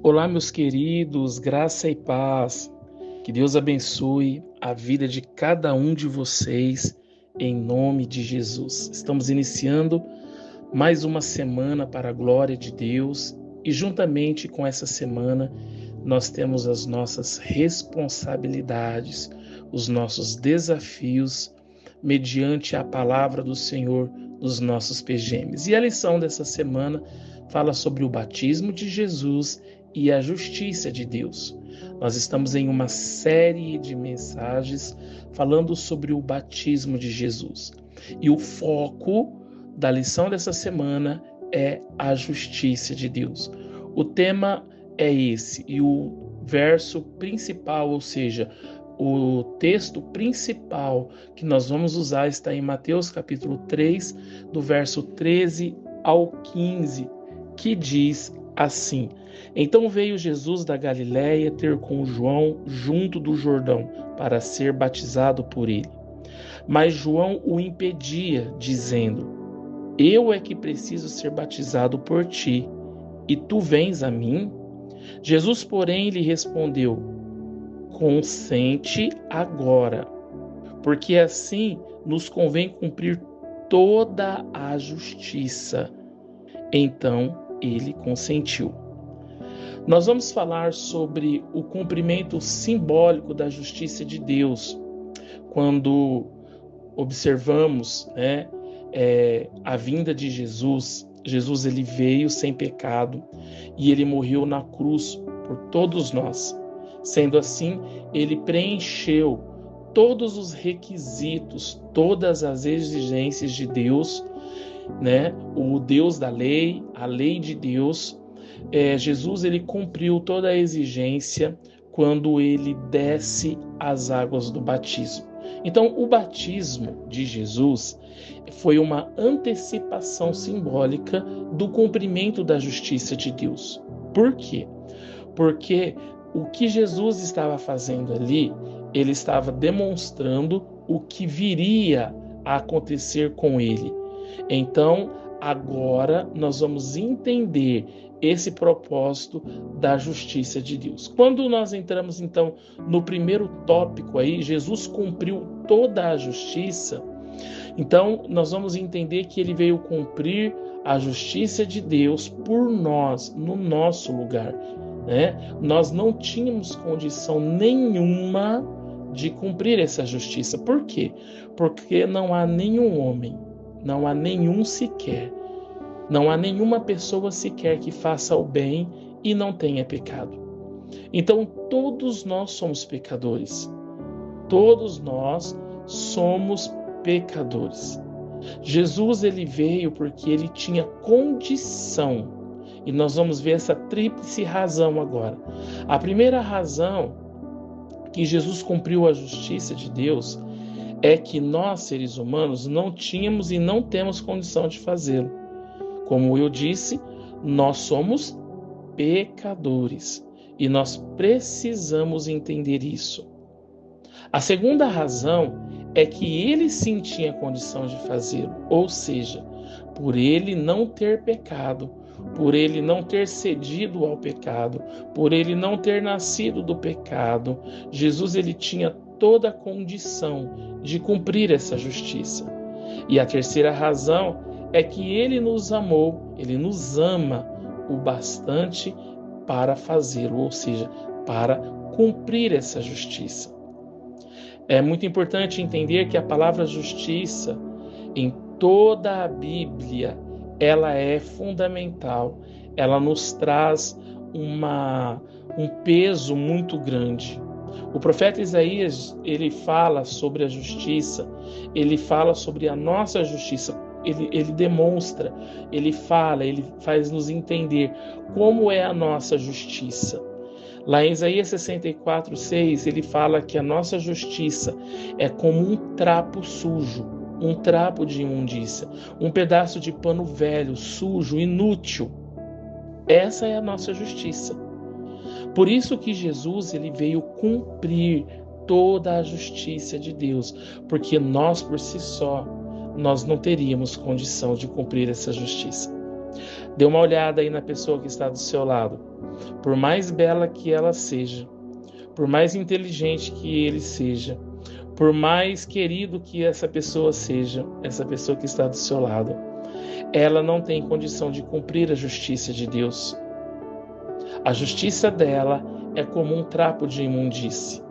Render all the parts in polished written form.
Olá, meus queridos, graça e paz. Que Deus abençoe a vida de cada um de vocês, em nome de Jesus. Estamos iniciando mais uma semana para a glória de Deus e, juntamente com essa semana, nós temos as nossas responsabilidades, os nossos desafios, mediante a palavra do Senhor nos nossos PGMs. E a lição dessa semana fala sobre o batismo de Jesus e a justiça de Deus. Nós estamos em uma série de mensagens falando sobre o batismo de Jesus. E o foco da lição dessa semana é a justiça de Deus. O tema é esse, e o verso principal, ou seja, o texto principal que nós vamos usar está em Mateus capítulo 3, do verso 13 ao 15, que diz assim: Então veio Jesus da Galiléia ter com João junto do Jordão, para ser batizado por ele. Mas João o impedia, dizendo: Eu é que preciso ser batizado por ti, e tu vens a mim? Jesus, porém, lhe respondeu: Consente agora, porque assim nos convém cumprir toda a justiça. Então ele consentiu. Nós vamos falar sobre o cumprimento simbólico da justiça de Deus, quando observamos, a vinda de Jesus. Jesus, ele veio sem pecado e ele morreu na cruz por todos nós. Sendo assim, ele preencheu todos os requisitos, todas as exigências de Deus, o Deus da lei, a lei de Deus. Jesus, ele cumpriu toda a exigência quando ele desce as águas do batismo. Então, o batismo de Jesus foi uma antecipação simbólica do cumprimento da justiça de Deus. Por quê? Porque o que Jesus estava fazendo ali, ele estava demonstrando o que viria a acontecer com ele. Então, agora nós vamos entender esse propósito da justiça de Deus. Quando nós entramos, então, no primeiro tópico aí, Jesus cumpriu toda a justiça. Então, nós vamos entender que ele veio cumprir a justiça de Deus por nós, no nosso lugar. Nós não tínhamos condição nenhuma de cumprir essa justiça. Por quê? Porque não há nenhum homem, não há nenhum sequer, não há nenhuma pessoa sequer que faça o bem e não tenha pecado. Então, todos nós somos pecadores. Todos nós somos pecadores. Jesus, ele veio porque ele tinha condição. E nós vamos ver essa tríplice razão agora. A primeira razão que Jesus cumpriu a justiça de Deus é que nós, seres humanos, não tínhamos e não temos condição de fazê-lo. Como eu disse, nós somos pecadores e nós precisamos entender isso. A segunda razão é que ele sim tinha condição de fazê-lo, ou seja, por ele não ter pecado, por ele não ter cedido ao pecado, por ele não ter nascido do pecado, Jesus, ele tinha toda a condição de cumprir essa justiça. E a terceira razão é que ele nos amou, ele nos ama o bastante para fazê-lo, ou seja, para cumprir essa justiça. É muito importante entender que a palavra justiça, em toda a Bíblia, ela é fundamental, ela nos traz um peso muito grande. O profeta Isaías, ele fala sobre a justiça, ele fala sobre a nossa justiça, ele demonstra, ele fala, ele faz nos entender como é a nossa justiça. Lá em Isaías 64:6, ele fala que a nossa justiça é como um trapo sujo, um trapo de imundícia, um pedaço de pano velho, sujo, inútil. Essa é a nossa justiça. Por isso que Jesus, ele veio cumprir toda a justiça de Deus, porque nós por si só, nós não teríamos condição de cumprir essa justiça. Dê uma olhada aí na pessoa que está do seu lado, por mais bela que ela seja, por mais inteligente que ele seja, por mais querido que essa pessoa seja, essa pessoa que está do seu lado, ela não tem condição de cumprir a justiça de Deus. A justiça dela é como um trapo de imundície,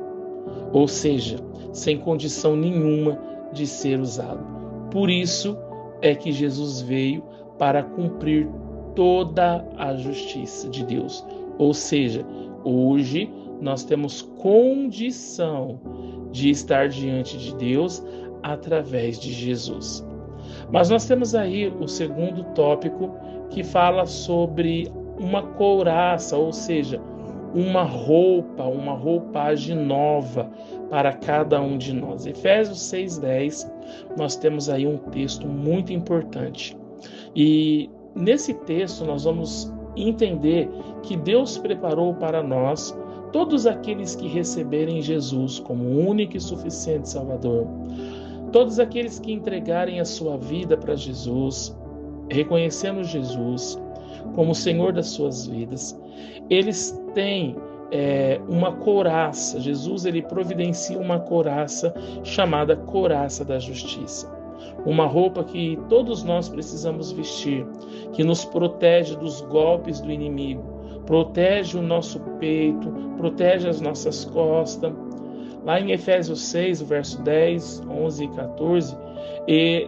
ou seja, sem condição nenhuma de ser usado. Por isso é que Jesus veio para cumprir toda a justiça de Deus. Ou seja, hoje nós temos condição de estar diante de Deus através de Jesus. Mas nós temos aí o segundo tópico que fala sobre uma couraça, ou seja, uma roupa, uma roupagem nova para cada um de nós. Efésios 6:10, nós temos aí um texto muito importante. E nesse texto nós vamos entender que Deus preparou para nós todos aqueles que receberem Jesus como único e suficiente Salvador, todos aqueles que entregarem a sua vida para Jesus, reconhecendo Jesus como Senhor das suas vidas, eles têm uma couraça. Jesus ele providencia uma couraça chamada couraça da justiça. Uma roupa que todos nós precisamos vestir, que nos protege dos golpes do inimigo, protege o nosso peito, protege as nossas costas. Lá em Efésios 6, verso 10, 11 e 14,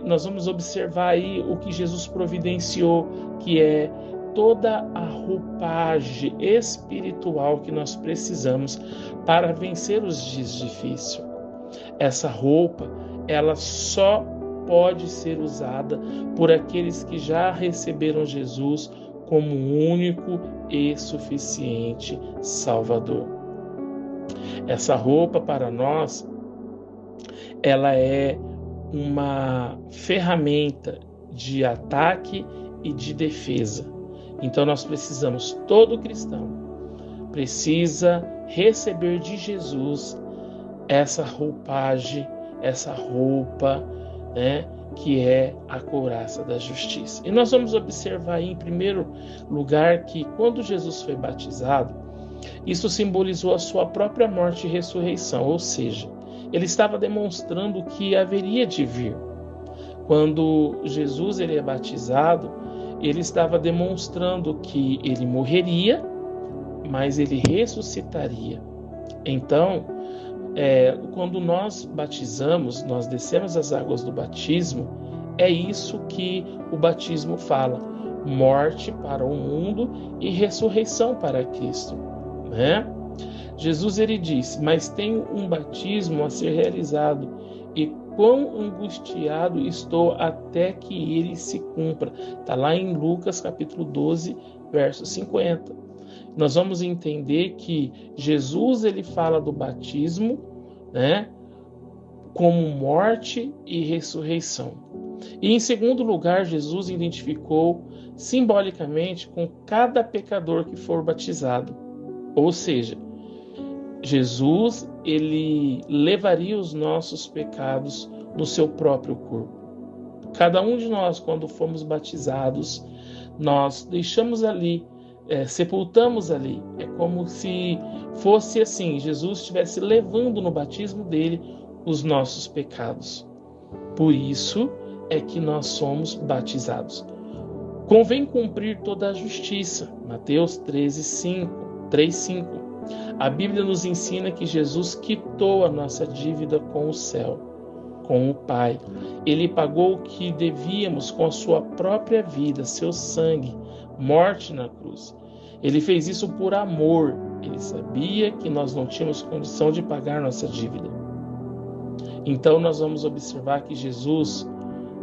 nós vamos observar aí o que Jesus providenciou, que é toda a roupagem espiritual que nós precisamos para vencer os dias difíceis. Essa roupa, ela só pode ser usada por aqueles que já receberam Jesus como único e suficiente Salvador. Essa roupa para nós, ela é uma ferramenta de ataque e de defesa. Então nós precisamos, todo cristão precisa receber de Jesus essa roupagem, essa roupa, que é a couraça da justiça. E nós vamos observar aí, em primeiro lugar, que quando Jesus foi batizado, isso simbolizou a sua própria morte e ressurreição, ou seja, ele estava demonstrando o que haveria de vir. Quando Jesus ele é batizado, ele estava demonstrando que ele morreria, mas ele ressuscitaria. Então, quando nós batizamos, nós descemos as águas do batismo, é isso que o batismo fala: morte para o mundo e ressurreição para Cristo, Jesus ele disse: mas tenho um batismo a ser realizado, e quão angustiado estou até que ele se cumpra. Está lá em Lucas capítulo 12, verso 50. Nós vamos entender que Jesus ele fala do batismo, como morte e ressurreição. E em segundo lugar, Jesus identificou simbolicamente com cada pecador que for batizado. Ou seja, Jesus ele levaria os nossos pecados no seu próprio corpo. Cada um de nós, quando fomos batizados, nós deixamos ali, sepultamos ali. É como se fosse assim, Jesus estivesse levando no batismo dele os nossos pecados. Por isso é que nós somos batizados. Convém cumprir toda a justiça. Mateus 3:5. A Bíblia nos ensina que Jesus quitou a nossa dívida com o céu, com o Pai. Ele pagou o que devíamos com a sua própria vida, seu sangue, morte na cruz. Ele fez isso por amor. Ele sabia que nós não tínhamos condição de pagar nossa dívida. Então nós vamos observar que Jesus,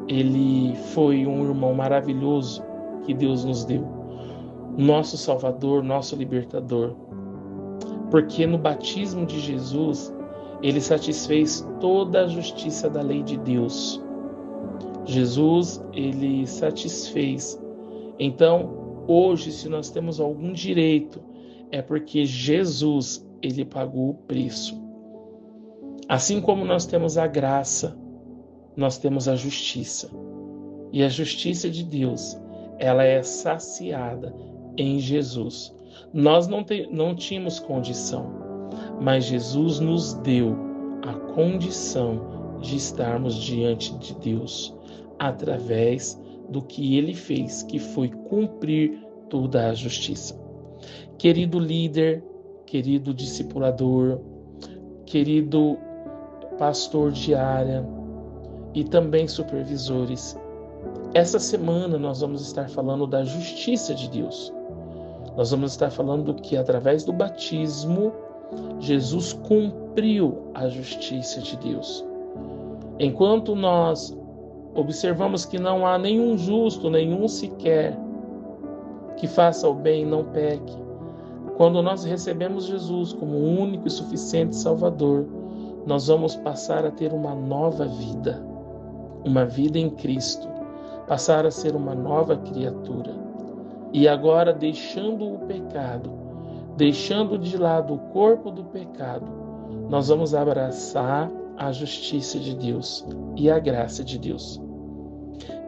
ele foi um irmão maravilhoso que Deus nos deu. Nosso Salvador, nosso Libertador. Porque no batismo de Jesus, ele satisfez toda a justiça da lei de Deus. Jesus, ele satisfez. Então, hoje, se nós temos algum direito, é porque Jesus, ele pagou o preço. Assim como nós temos a graça, nós temos a justiça. E a justiça de Deus, ela é saciada em Jesus. Nós não tínhamos condição, mas Jesus nos deu a condição de estarmos diante de Deus através do que Ele fez, que foi cumprir toda a justiça. Querido líder, querido discipulador, querido pastor de área e também supervisores, essa semana nós vamos estar falando da justiça de Deus. Nós vamos estar falando que através do batismo, Jesus cumpriu a justiça de Deus. Enquanto nós observamos que não há nenhum justo, nenhum sequer, que faça o bem e não peque, quando nós recebemos Jesus como o único e suficiente Salvador, nós vamos passar a ter uma nova vida, uma vida em Cristo, passar a ser uma nova criatura. E agora, deixando o pecado, deixando de lado o corpo do pecado, nós vamos abraçar a justiça de Deus e a graça de Deus.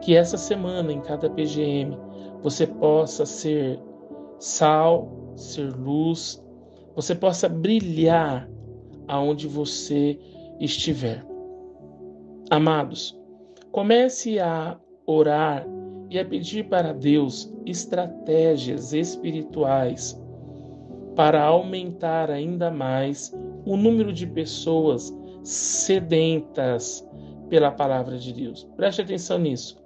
Que essa semana, em cada PGM, você possa ser sal, ser luz, você possa brilhar aonde você estiver. Amados, comece a orar e a pedir para Deus estratégias espirituais para aumentar ainda mais o número de pessoas sedentas pela palavra de Deus. Preste atenção nisso.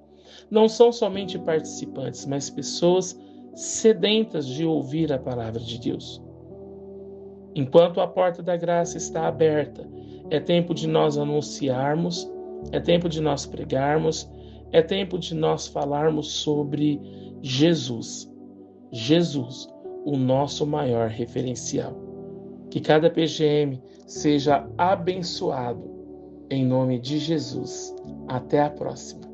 Não são somente participantes, mas pessoas sedentas de ouvir a palavra de Deus. Enquanto a porta da graça está aberta, é tempo de nós anunciarmos, é tempo de nós pregarmos, é tempo de nós falarmos sobre Jesus. Jesus, o nosso maior referencial. Que cada PGM seja abençoado em nome de Jesus. Até a próxima.